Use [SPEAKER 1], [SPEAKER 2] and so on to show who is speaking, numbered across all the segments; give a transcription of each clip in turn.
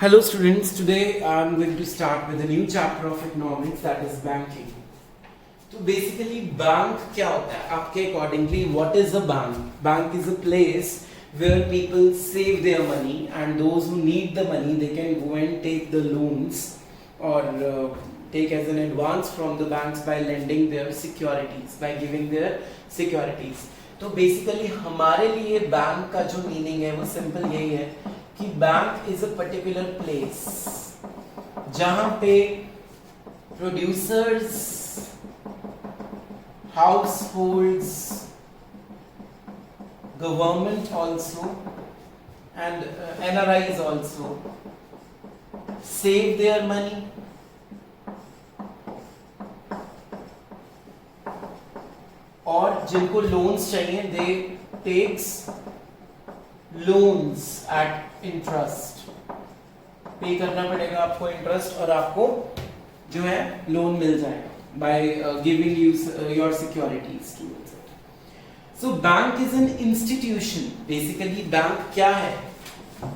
[SPEAKER 1] Hello students, today I am going to start with a new chapter of economics, that is banking. तो basically bank क्या होता है आपके accordingly? What is a bank? Bank is a place where people save their money and those who need the money they can go and take the loans or take as an advance from the banks by lending their securities, by giving their securities. तो basically हमारे लिए bank का जो meaning है वो simple यही है कि bank is a particular place जहां पे producers, households, government also and NRIs also save their money और जिनको लोन्स चाहिए दे टेक्स लोन्स एट इंटरेस्ट. पे करना पड़ेगा आपको इंटरेस्ट और आपको जो है लोन मिल जाएगा by giving you your securities to it. So bank is an institution. Basically bank क्या है?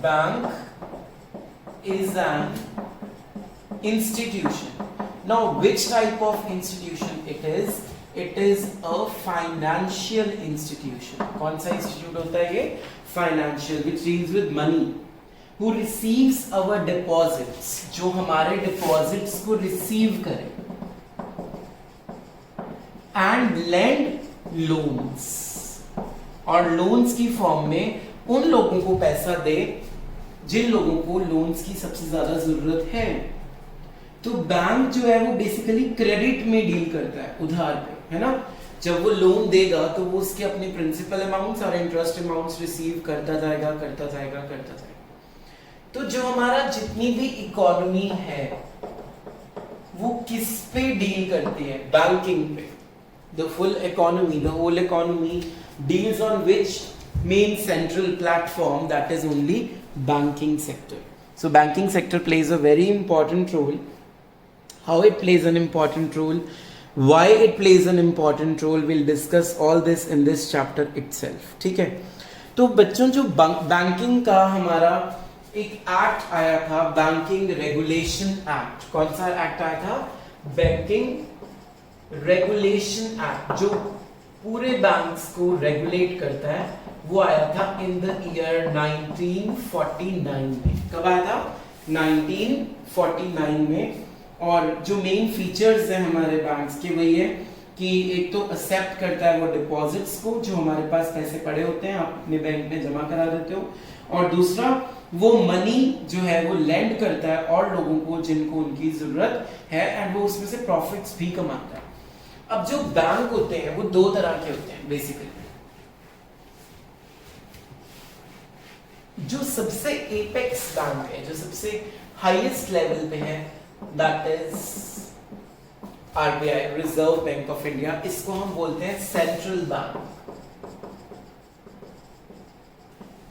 [SPEAKER 1] Bank is an institution. Now which type of institution it is? It is a financial institution. कौन सा institute होता है ये? Financial, which deals with money. Who receives our deposits? जो हमारे deposits को receive करे. And lend loans. और loans की फॉर्म में उन लोगों को पैसा दे जिन लोगों को loans की सबसे ज्यादा जरूरत है. तो बैंक जो है वो बेसिकली क्रेडिट में डील करता है, उधार पे, है ना. जब वो लोन देगा तो वो उसके अपने प्रिंसिपल अमाउंट्स और इंटरेस्ट अमाउंट्स रिसीव करता जाएगा. तो जो हमारा जितनी भी इकोनॉमी है वो किस पे डील करती है? बैंकिंग पे. The full economy, the whole economy deals on which main central platform, that is only banking sector. So banking sector plays a very important role. How it plays an important role, why it plays an important role, we'll discuss all this in this chapter itself. ठीक है. तो बच्चों जो banking का हमारा एक act आया था, बैंकिंग रेगुलेशन एक्ट. कौन सा एक्ट आया था? बैंकिंग रेगुलेशन एक्ट, जो पूरे बैंक्स को रेगुलेट करता है, वो आया था इन द ईयर 1949 में. कब आया था? 1949 में. और जो मेन फीचर्स हैं हमारे बैंक्स के वही है कि एक तो एक्सेप्ट करता है वो डिपॉजिट्स को, जो हमारे पास पैसे पड़े होते हैं आप अपने बैंक में जमा करा देते हो, और दूसरा वो मनी जो है वो लेंड करता है और लोगों को जिनको उनकी जरूरत है, एंड वो उसमें से प्रॉफिट्स भी कमाता है. अब जो बैंक होते हैं वो दो तरह के होते हैं बेसिकली. जो सबसे एपेक्स बैंक है, जो सबसे हाईएस्ट लेवल पे है, that is RBI, Reserve Bank of India. इसको हम बोलते हैं सेंट्रल बैंक.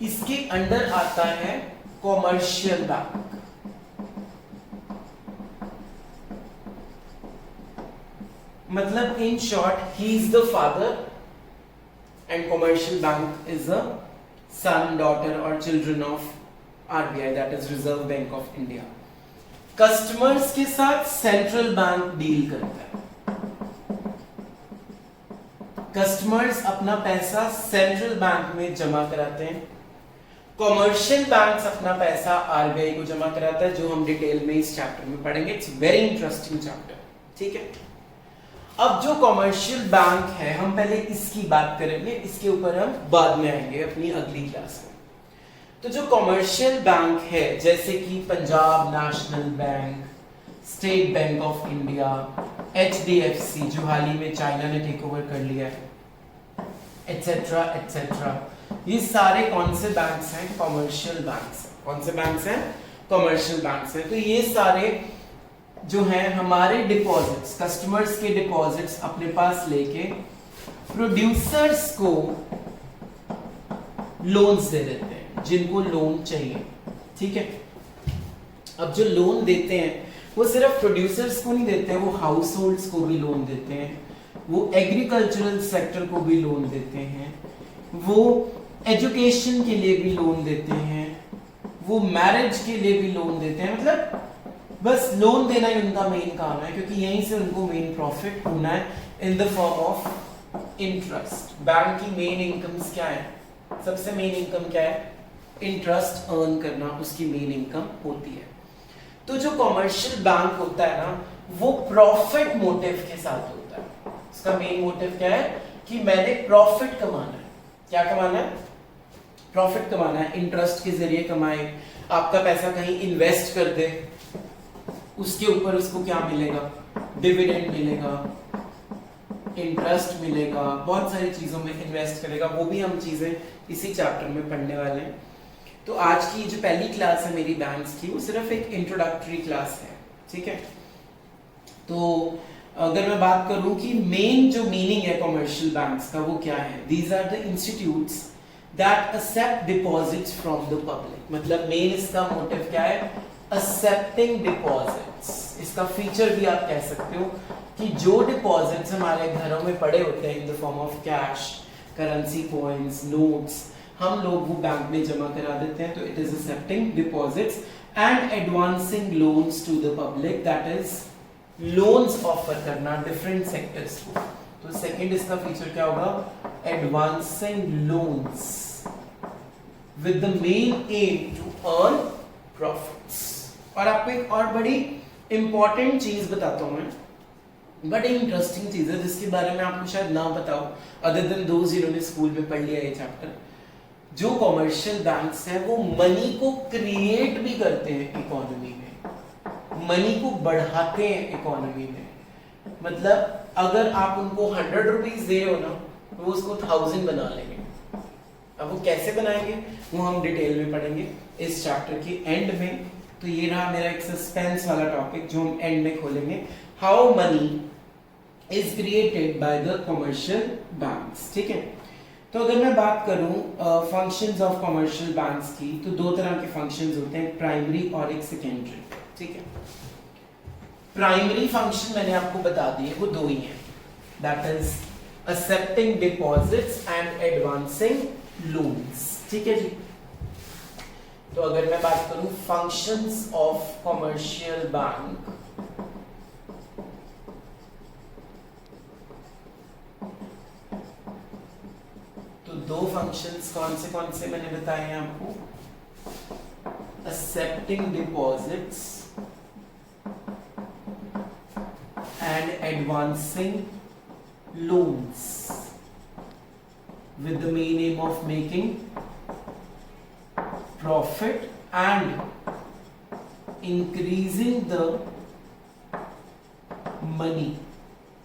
[SPEAKER 1] इसके अंडर आता है कॉमर्शियल बैंक. मतलब in short he is the father and commercial bank is a son, daughter और children of RBI, that is Reserve Bank of India. Customers के साथ सेंट्रल बैंक डील करता है. Customers अपना पैसा सेंट्रल बैंक में जमा कराते हैं. कॉमर्शियल बैंक्स अपना पैसा RBI को जमा कराता है, जो हम डिटेल में इस चैप्टर में पढ़ेंगे. It's very interesting chapter. ठीक है. अब जो कॉमर्शियल बैंक है, हम पहले इसकी बात करेंगे, इसके ऊपर हम बाद में आएंगे अपनी अगली क्लास में. तो जो कॉमर्शियल बैंक है, जैसे कि Punjab national bank, state bank of India, HDFC जो हाल ही में चाइना ने टेक ओवर कर लिया है, एटसेट्रा एटसेट्रा, ये सारे कौन से बैंक्स हैं? Commercial banks. कौन से बैंक्स हैं? कॉमर्शियल बैंक्स हैं. तो ये सारे जो हैं हमारे डिपॉजिट्स, कस्टमर्स के डिपॉजिट्स अपने पास लेके प्रोड्यूसर्स को लोन्स दे देते हैं जिनको लोन चाहिए. ठीक है. अब जो लोन देते हैं वो सिर्फ प्रोड्यूसर्स को नहीं देते हैं, वो हाउस होल्ड्स को भी लोन देते हैं, वो एग्रीकल्चरल सेक्टर को भी लोन देते हैं, वो एजुकेशन के लिए भी लोन देते हैं, वो मैरिज के लिए भी लोन देते हैं, मतलब बस लोन देना ही उनका मेन काम है, क्योंकि यहीं से उनको मेन प्रॉफिट होना है in the form of interest. Bank की मेन इनकम्स क्या है? सबसे मेन इनकम क्या है? इंटरेस्ट अर्न करना उसकी मेन इनकम होती है। तो जो कॉमर्शियल बैंक होता है ना, वो प्रॉफिट मोटिव के साथ होता है। उसका मेन मोटिव क्या है कि मैंने प्रॉफिट कमाना है। क्या कमाना है? प्रॉफिट कमाना है। इंटरेस्ट के जरिए कमाए, आपका पैसा कहीं इन्वेस्ट कर दे, उसके ऊपर उसको क्या मिलेगा? डिविडेंड मिलेगा, इंटरेस्ट मिलेगा, बहुत सारी चीजों में इन्वेस्ट करेगा। वो भी हम चीजें इसी चैप्टर में पढ़ने वाले हैं। तो आज की जो पहली क्लास है मेरी बैंक्स की, वो सिर्फ एक इंट्रोडक्टरी क्लास है, ठीक है। तो अगर मैं बात करूं कि मेन जो मीनिंग है कॉमर्शियल बैंक्स का, वो क्या है? These are the institutes that accept deposits from the public. मतलब मेन इसका मोटिव क्या है? Accepting deposits. इसका फीचर भी आप कह सकते हो कि जो डिपॉजिट्स हमारे घरों में पड़े होते हैं in the form of cash, currency, coins, notes, हम लोग वो बैंक में जमा करा देते हैं। तो it is accepting deposits and advancing loans to the public, that is loans offer करना डिफरेंट सेक्टर्स को। तो सेकंड इसका फीचर क्या होगा? Advancing loans with the main aim to earn profits. और आपको एक और बड़ी इंपॉर्टेंट चीज बताता हूं मैं, बड़ी इंटरेस्टिंग चीज है जिसके बारे में आपको शायद ना बताओ, अदर देन दोज जिन्होंने स्कूल में पढ़ लिया ये चैप्टर। जो कॉमर्शियल बैंक्स हैं वो मनी को क्रिएट भी करते हैं इकोनॉमी में, मनी को बढ़ाते हैं इकोनॉमी में। मतलब अगर आप उनको 100 रुपीज दे रहे हो ना, वो उसको 1000 बना लेंगे। अब वो कैसे बनाएंगे वो हम डिटेल में पढ़ेंगे इस चैप्टर के एंड में। तो ये रहा मेरा एक सस्पेंस वाला टॉपिक जो हम एंड में खोलेंगे, how many is created by the commercial banks, ठीक है। तो अगर मैं बात करूं फंक्शंस ऑफ कॉमर्शियल बैंक्स की, तो दो तरह के फंक्शंस होते हैं, प्राइमरी और एक सेकेंडरी, ठीक है। प्राइमरी फंक्शन मैंने आपको बता दिए, वो दो ही हैं, that is accepting deposits and advancing loans, ठीक है जी। तो अगर मैं बात करूं फंक्शंस ऑफ कॉमर्शियल बैंक, तो दो फंक्शंस कौन से मैंने बताए हैं आपको? Accepting deposits and advancing loans with the main aim of making profit and increasing the money।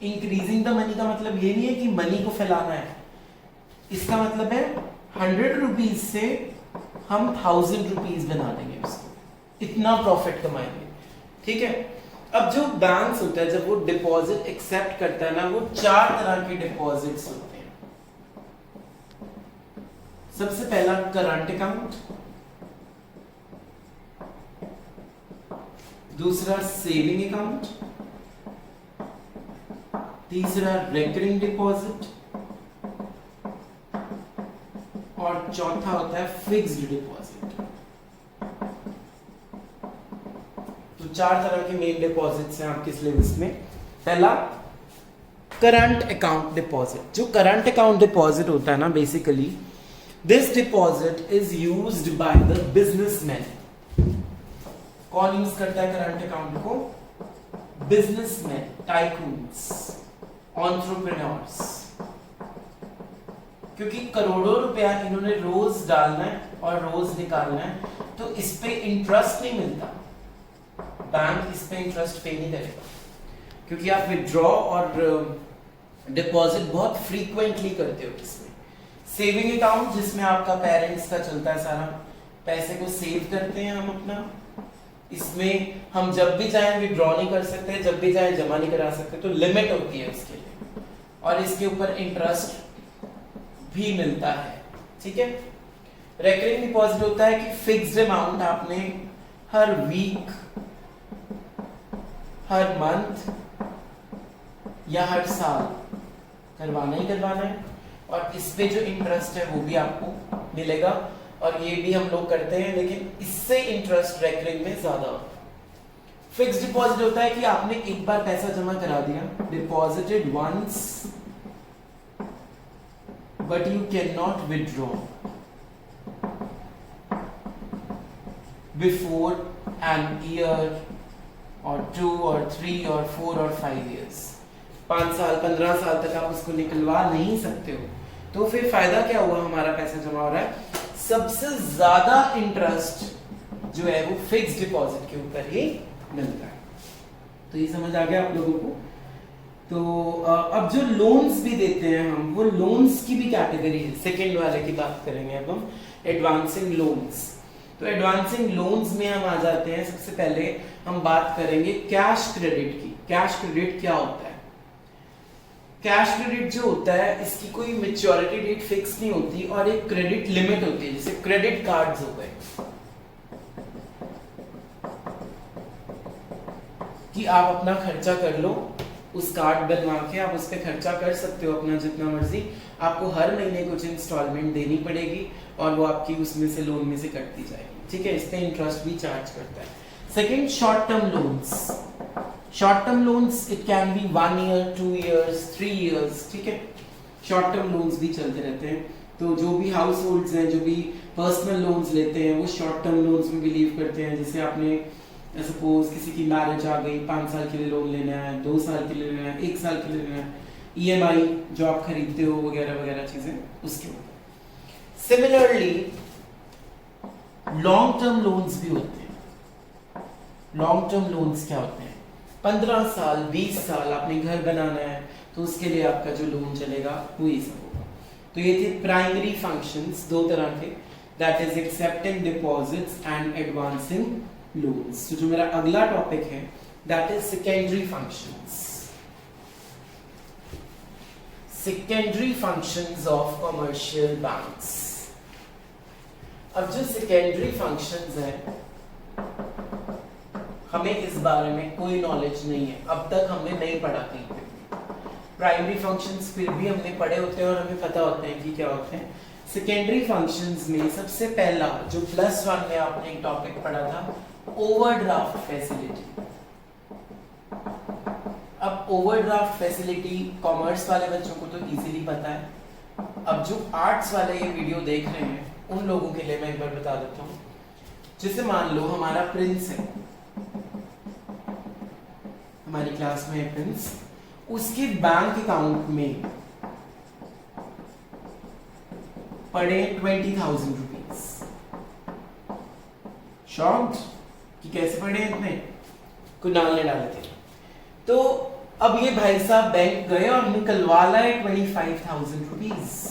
[SPEAKER 1] increasing the money का मतलब ये नहीं है कि मनी को फैलाना है, इसका मतलब है 100 रुपीज से हम 1000 रुपीज बना देंगे उसको, इतना प्रॉफिट कमाएंगे, ठीक है। अब जो बैंक्स होता है जब वो डिपॉजिट एक्सेप्ट करता है ना, वो 4 तरह के डिपॉजिट्स होते हैं। सबसे पहला करंट अकाउंट, दूसरा सेविंग अकाउंट, तीसरा रेकरिंग डिपॉजिट और चौथा होता है फिक्स्ड डिपॉजिट। तो 4 तरह के मेन डिपॉजिट्स हैं आपके सिलेबस में। पहला करंट अकाउंट डिपॉजिट। जो करंट अकाउंट डिपॉजिट होता है ना, basically this deposit is used by the businessman। कौन यूज करता है करंट अकाउंट को? बिजनेसमैन, टाइकून्स, एंटरप्रेन्योर्स, क्योंकि करोड़ों रुपया इन्होंने रोज डालना है और रोज निकालना है, तो इस पे इंटरेस्ट नहीं मिलता, बैंक इस पे इंटरेस्ट पे नहीं करेगा, क्योंकि आप विड्रॉ और डिपॉजिट बहुत फ्रीक्वेंटली करते हो इसमें। सेविंग अकाउंट जिसमें आपका पेरेंट्स का चलता है सारा, पैसे को सेव करते हैं हम अपना, इसमें हम जब भी चाहें विड्रॉ नहीं कर सकते, जब भी चाहें जमा नहीं करा सकते, तो लिमिट होती है उसके लिए, और इसके ऊपर इंटरेस्ट भी मिलता है, ठीक है। रेकरिंग डिपॉजिट होता है कि फिक्स्ड अमाउंट आपने हर वीक, हर मंथ या हर साल करवाना ही करवाना है, और इस पे जो इंटरेस्ट है वो भी आपको मिलेगा। और ये भी हम लोग करते हैं, लेकिन इससे इंटरेस्ट रेकरिंग में ज्यादा होता है। फिक्स्ड डिपॉजिट होता है कि आपने एक बार पैसा जमा करा दिया, deposited once but you can not withdraw before an year और 2 और 3 और 4 और 5 years। 5 साल 15 साल तक आप उसको निकलवा नहीं सकते हो, तो फिर फायदा क्या हुआ, हमारा पैसा जमा हो रहा है। सबसे ज्यादा इंटरेस्ट जो है वो फिक्स्ड डिपॉजिट के ऊपर ही मिलता है। तो ये समझ आ गया आप लोगों को। तो अब जो लोन्स भी देते हैं हम, वो लोन्स की भी कैटेगरी है। सेकेंड वाले की बात करेंगे अब हम, एडवांसिंग लोन्स। तो एडवांसिंग लोन्स में हम आ जाते हैं। सबसे पहले हम बात करेंगे कैश क्रेडिट की। कैश क्रेडिट क्या होता है? कैश क्रेडिट जो होता है, इसकी कोई मैच्योरिटी डेट फिक्स नहीं होती और एक क्रेडिट लिमिट होती है, जैसे क्रेडिट कार्ड्स हो गए कि आप अपना खर्चा कर लो, उस कार्ड बनवा के आप उस पर खर्चा कर सकते हो अपना जितना मर्जी। आपको हर महीने कुछ इंस्टॉलमेंट देनी पड़ेगी और वो आपकी उसमें से लोन में से कटती जाएगी, ठीक है। इस पे इंटरेस्ट भी चार्ज करता है। Second, short term loans. Short term loans it can be 1 year 2 years 3 years, ठीक है। शॉर्ट टर्म लोन्स भी चलते रहते हैं। तो जो भी हाउस होल्ड्स हैं, जो भी पर्सनल लोन्स लेते हैं, वो शॉर्ट टर्म लोन्स में बिलीव करते हैं। जैसे आपने सपोज किसी की मैरिज आ गई, 5 साल के लिए लोन लेना है, 2 साल के लिए लेना है, 1 साल के लिए लेना है, EMI जो आप खरीदते हो वगैरह वगैरह चीजें उसके ऊपर। सिमिलरली लॉन्ग टर्म लोन्स भी होते हैं। लॉन्ग टर्म लोन्स क्या होते हैं? 15 साल 20 साल आपने घर बनाना है, तो उसके लिए आपका जो लोन चलेगा वो ये सब होगा। तो ये थे प्राइमरी फंक्शंस, 2 तरह के, that is accepting deposits and advancing loans. तो जो मेरा अगला टॉपिक है that is secondary functions. Secondary functions of commercial banks. अब जो सेकेंडरी फंक्शंस हैं, हमें इस बारे में कोई नॉलेज नहीं है, अब तक हमने नहीं पढ़ा कहीं पे। प्राइमरी फंक्शंस फिर भी हमने पढ़े होते हैं और हमें पता होता है कि क्या होते हैं। सेकेंडरी फंक्शंस में सबसे पहला जो +1 में आपने एक टॉपिक पढ़ा था, ओवरड्राफ्ट फैसिलिटी। अब ओवरड्राफ्ट फैसिलिटी कॉमर्स वाले बच्चों को तो इजीली पता है। अब जो आर्ट्स वाले ये वीडियो देख रहे हैं उन लोगों के लिए मैं एक बार बता देता हूँ। जैसे मान लो हमारा प्रिंस है, हमारी क्लास में है प्रिंस, उसके बैंक अकाउंट में पड़े 20,000 रुपीज। शॉक्ड कि कैसे पड़े इतने? कुणाल ने डाले थे। तो अब ये भाई साहब बैंक गए और निकलवा लाए 25,000 रुपीज।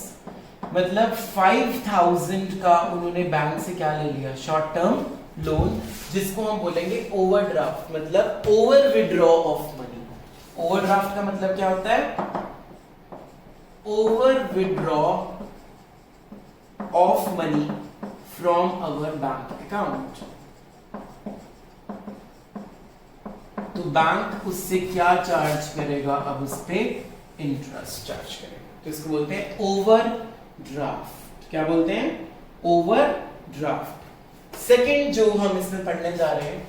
[SPEAKER 1] मतलब 5,000 का उन्होंने बैंक से क्या ले लिया? शॉर्ट टर्म लोन, जिसको हम बोलेंगे ओवरड्राफ्ट, मतलब over withdraw of money. Overdraft का मतलब क्या होता है? Over withdraw of money from our bank account. तो बैंक उससे क्या चार्ज करेगा? अब उस पे इंटरेस्ट चार्ज करेगा। तो इसको बोलते हैं ओवरड्राफ्ट। क्या बोलते हैं? ओवरड्राफ्ट। सेकंड जो हम इसमें पढ़ने जा रहे हैं,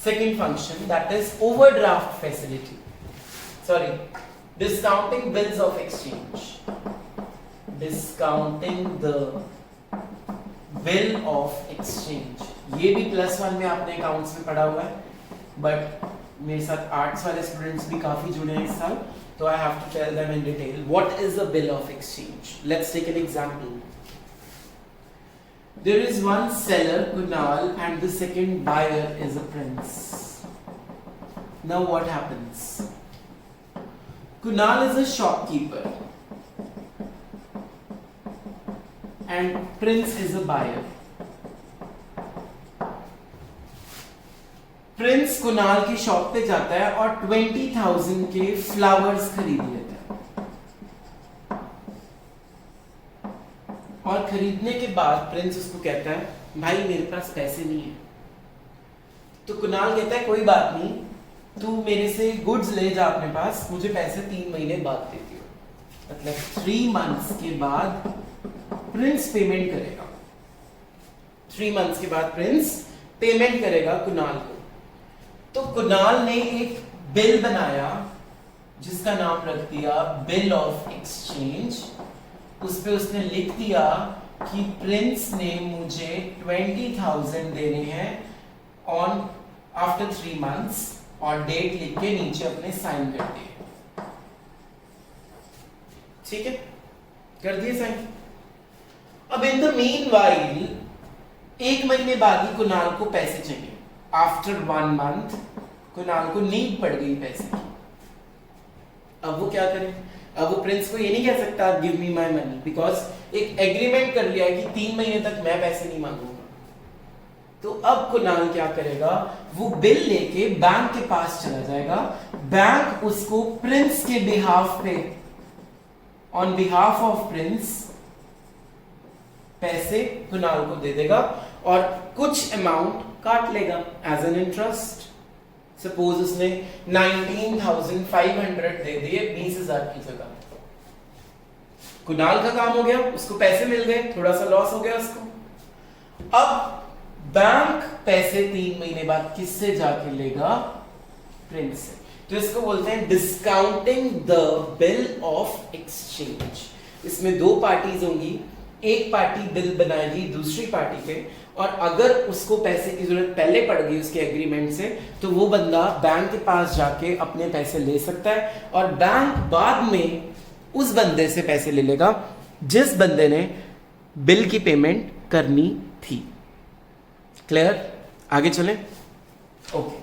[SPEAKER 1] second function, that is overdraft facility, sorry, discounting bills of exchange. Discounting the bill of exchange. ये भी +1 में आपने अकाउंट्स में पढ़ा हुआ है, बट मेरे साथ आर्ट्स वाले स्टूडेंट्स भी काफी जुड़े हैं इस साल, तो I have to tell them in detail what is a bill of exchange. Let's take an example. There is one seller, Kunal, and the second buyer is a Prince. Now what happens? Kunal is a shopkeeper and Prince is a buyer. Prince Kunal की shop पे जाता है और 20,000 के flowers खरीद लेता है। और खरीदने के बाद प्रिंस उसको कहता है भाई मेरे पास पैसे नहीं है। तो कुणाल कहता है कोई बात नहीं, तू मेरे से गुड्स ले जा अपने पास, मुझे पैसे 3 महीने बाद दे दियो। मतलब 3 months के बाद प्रिंस पेमेंट करेगा। 3 मंथ्स के बाद प्रिंस पेमेंट करेगा कुणाल को। तो कुणाल ने एक बिल बनाया जिसका नाम रख दिया बिल ऑफ एक्सचेंज। उस पे उसने लिख दिया कि प्रिंस ने मुझे 20,000 देने हैं ऑन आफ्टर 3 मंथ्स, और डेट लिख के नीचे अपने साइन कर दिए। ठीक है, कर दिए साइन। अब इन द मीनवाइल 1 महीने बाद ही कुणाल को पैसे चाहिए। आफ्टर 1 मंथ कुणाल को नीड पड़ गई पैसे की। अब वो क्या करे? अब वो प्रिंस को ये नहीं कह सकता give me my money, because एक एग्रीमेंट कर लिया है कि 3 महीने तक मैं पैसे नहीं मांगूंगा। तो अब कुणाल क्या करेगा? वो बिल लेके बैंक के पास चला जाएगा। बैंक उसको प्रिंस के बिहाफ पे, ऑन बिहाफ ऑफ प्रिंस, पैसे कुणाल को दे देगा और कुछ अमाउंट काट लेगा एज एन इंटरेस्ट। सपोज उसने 19,500 दे दिए 20,000 की जगह। कुणाल का काम हो गया, उसको पैसे मिल गए, थोड़ा सा लॉस हो गया उसको। अब बैंक पैसे 3 महीने बाद किससे जाके लेगा? प्रिंस से। तो इसको बोलते हैं discounting the bill of exchange. इसमें 2 पार्टीज होंगी, एक पार्टी बिल बनाएगी दूसरी पार्टी पे, और अगर उसको पैसे की जरूरत पहले पड़ गई उसके एग्रीमेंट से, तो वो बंदा बैंक के पास जाके अपने पैसे ले सकता है, और बैंक बाद में उस बंदे से पैसे ले लेगा जिस बंदे ने बिल की पेमेंट करनी थी। क्लियर? आगे चलें? ओके।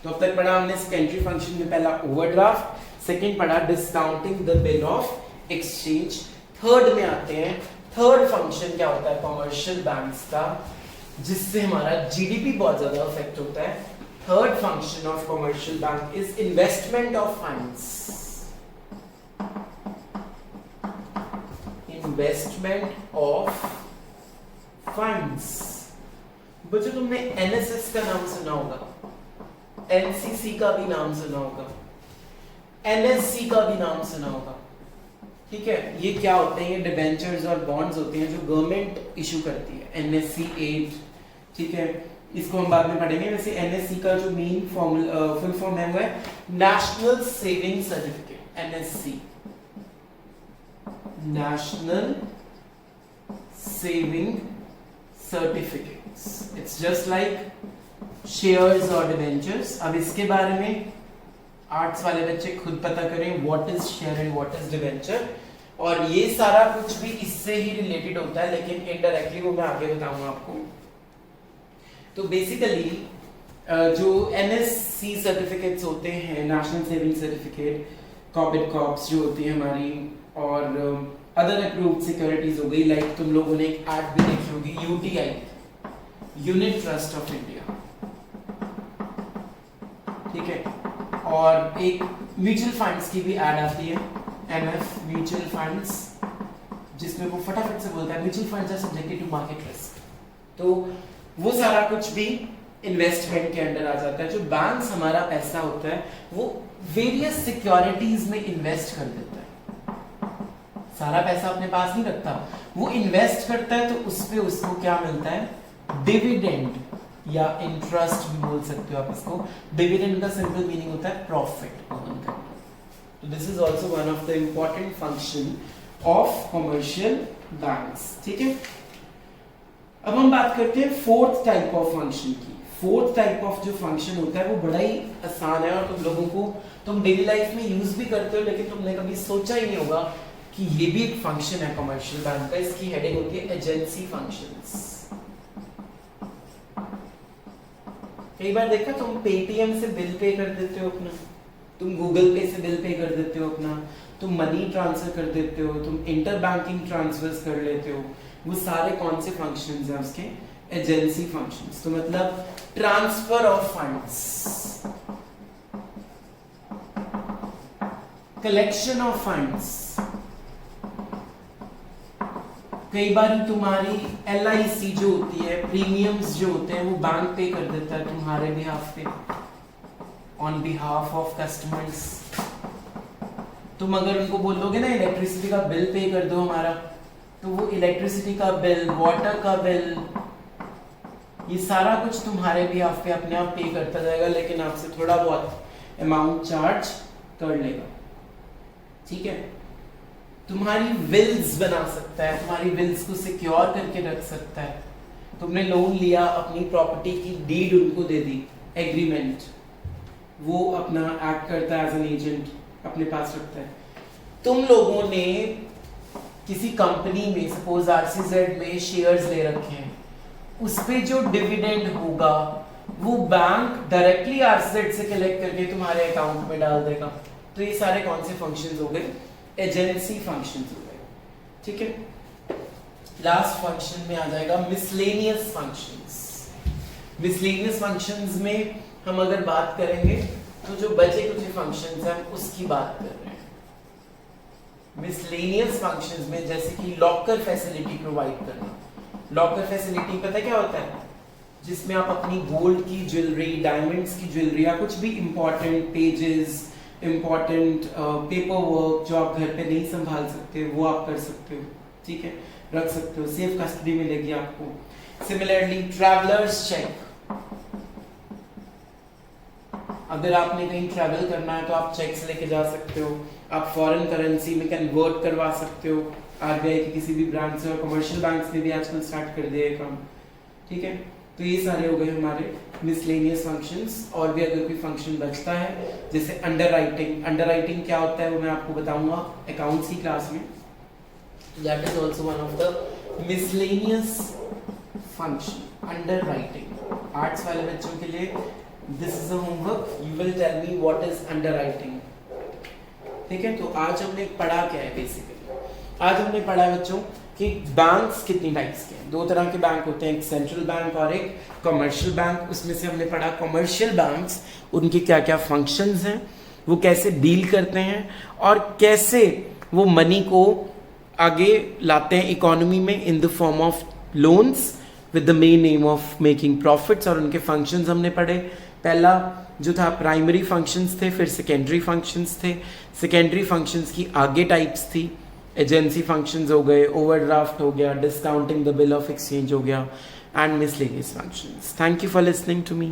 [SPEAKER 1] तो अब तक पढ़ा हमने सेकेंडरी फंक्शन में पहला ओवरड्राफ्ट, सेकंड पढ़ा discounting the bill of exchange. Third में आते हैं। थर्ड फंक्शन क्या होता है कमर्शियल बैंक्स का, जिससे हमारा जीडीपी बहुत ज्यादा अफेक्ट होता है। Third function of commercial bank is investment of funds. Investment of funds. बच्चों तुमने एनएसएस का नाम सुना होगा, एनसीसी का भी नाम सुना होगा, एनएससी का भी नाम सुना होगा। ठीक है, ये क्या होते हैं? ये डिबेंचर्स और बॉन्ड्स होते हैं जो गवर्नमेंट इशू करती है। एनएससी 8, ठीक है, इसको हम बाद में पढ़ेंगे। वैसे एनएससी का जो मेन फुल फॉर्म है वो है national saving certificate. NSC, national saving certificates. It's just like shares और डिबेंचर्स। अब इसके बारे में आर्ट्स वाले बच्चे खुद पता करें what is share and what is debenture, और ये सारा कुछ भी इससे ही रिलेटेड होता है, लेकिन इनडायरेक्टली वो मैं आगे बताऊंगा आपको। तो बेसिकली जो एनएससी सर्टिफिकेट्स होते हैं, national saving certificate, corporate corps जो होती है हमारी, और अदर अप्रूव्ड सिक्योरिटीज हो गई, लाइक तुम लोगों ने एक ऐड भी देखी होगी UTI, unit trust of India, ठीक है, और एक म्यूचुअल फंड्स की भी ऐड आती है, एमएफ म्यूचुअल फंड्स, जिसमें वो फटाफट से बोलता है mutual funds are subjected to market risk. तो वो सारा कुछ भी इन्वेस्टमेंट के अंडर आ जाता है। जो बैंक्स हमारा पैसा होता है वो वेरियस सिक्योरिटीज में इन्वेस्ट कर देता है, सारा पैसा अपने पास नहीं रखता, वो इन्वेस्ट करता है, तो उस पे उसको क्या मिलता है? डिविडेंड या इंटरेस्ट भी बोल सकते हो आप इसको। डिविडेंड का सिंपल मीनिंग होता है प्रॉफिट अर्न करना। तो this is also one of the important function of commercial banks, ठीक है। अब हम बात करते हैं फोर्थ टाइप ऑफ फंक्शन की। फोर्थ टाइप ऑफ जो फंक्शन होता है वो बड़ा ही आसान है, और तुम लोगों को, तुम डेली लाइफ में यूज भी करते हो, लेकिन तुमने कभी सोचा ही नहीं होगा कि ये भी एक फंक्शन है कमर्शियल बैंक का। इसकी हेडिंग होती है एजेंसी फंक्शंस। कई बार देखा तुम पेटीएम से बिल पे कर देते हो अपना, तुम गूगल पे से बिल पे कर देते हो अपना, तुम मनी ट्रांसफर कर देते हो, तुम इंटर बैंकिंग ट्रांसफर्स कर लेते हो। वो सारे कौन से फंक्शंस हैं उसके? Agency functions. तो मतलब transfer of funds, collection of funds. कई बार तुम्हारी LIC जो होती है, प्रीमियम्स जो होते हैं, वो बैंक पे कर देता है तुम्हारे बिहाफ पे, ऑन बिहाफ ऑफ कस्टमर्स। तुम अगर उनको बोलोगे ना इलेक्ट्रिसिटी का बिल पे कर दो हमारा, तो वो इलेक्ट्रिसिटी का बिल, वाटर का बिल, ये सारा कुछ तुम्हारे भी आप पे अपने आप पे करता जाएगा, लेकिन आपसे थोड़ा बहुत अमाउंट चार्ज कर लेगा, ठीक है। तुम्हारी विल्स बना सकता है, तुम्हारी विल्स को सिक्योर करके रख सकता है। तुमने लोन लिया, अपनी प्रॉपर्टी की डीड उनको दे दी, एग्रीमेंट, वो अपना एक्ट करता है एज एन एजेंट, अपने पास रखता है। तुम लोगों ने किसी कंपनी में सपोज आरसीजेड में शेयर्स ले रखे हैं, उस पे जो डिविडेंड होगा वो बैंक डायरेक्टली आरसीजेड से कलेक्ट करके तुम्हारे अकाउंट में डाल देगा। तो ये सारे कौन से फंक्शंस हो गए? एजेंसी फंक्शंस हो गए, ठीक है। लास्ट फंक्शन में आ जाएगा मिसलेनियस फंक्शंस। मिसलेनियस फंक्शंस में हम अगर बात करेंगे तो जो बचे कुछ फंक्शंस हैं उसकी बात कर रहे हैं। मिसलेनियस फंक्शंस में जैसे कि लॉकर फैसिलिटी प्रोवाइड करना। लॉकर फैसिलिटी पता क्या होता है? जिसमें आप अपनी गोल्ड की ज्वेलरी, डायमंड्स की ज्वेलरी या कुछ भी important pages, important paper work जो आप घर पे नहीं संभाल सकते वो आप कर सकते हो, ठीक है, रख सकते हो, सेफ कस्टडी में लेगी आपको। सिमिलरली ट्रैवलर्स चेक, अगर आपने कहीं ट्रैवल करना है तो आप चेक्स लेके जा सकते हो, आप फॉरेन करेंसी में कन्वर्ट करवा सकते हो आरबीआई के किसी भी ब्रांच से, और कमर्शियल बैंक्स ने भी आजकल स्टार्ट कर दिया है काम, ठीक है। तो ये सारे हो गए हमारे मिसलेनियस फंक्शंस। और भी अगर कोई फंक्शन बचता है जैसे अंडरराइटिंग, अंडरराइटिंग क्या होता है वो मैं आपको बताऊंगा अकाउंट्स की क्लास में। That is also one of the miscellaneous function, underwriting. Arts वाले बच्चों के लिए this is a homework, you will tell me what is underwriting, ठीक है। तो आज हमने पढ़ा क्या है बेसिकली? आज हमने पढ़ा है बच्चों कि बैंक्स कितनी टाइप्स के हैं। दो तरह के बैंक होते हैं, एक सेंट्रल बैंक और एक कमर्शियल बैंक। उसमें से हमने पढ़ा कमर्शियल बैंक्स, उनके क्या क्या फंक्शंस हैं, वो कैसे डील करते हैं और कैसे वो मनी को आगे लाते हैं इकोनॉमी में in the form of loans with the main M of making profits. और उनके फंक्शंस हमने पढ़े। पहला जो था प्राइमरी फंक्शंस थे, फिर सेकेंडरी फंक्शंस थे। सेकेंडरी फंक्शंस की आगे टाइप्स थी, एजेंसी फंक्शंस हो गए, ओवरड्राफ्ट हो गया, discounting the bill of exchange हो गया, and miscellaneous functions. Thank you for listening to me.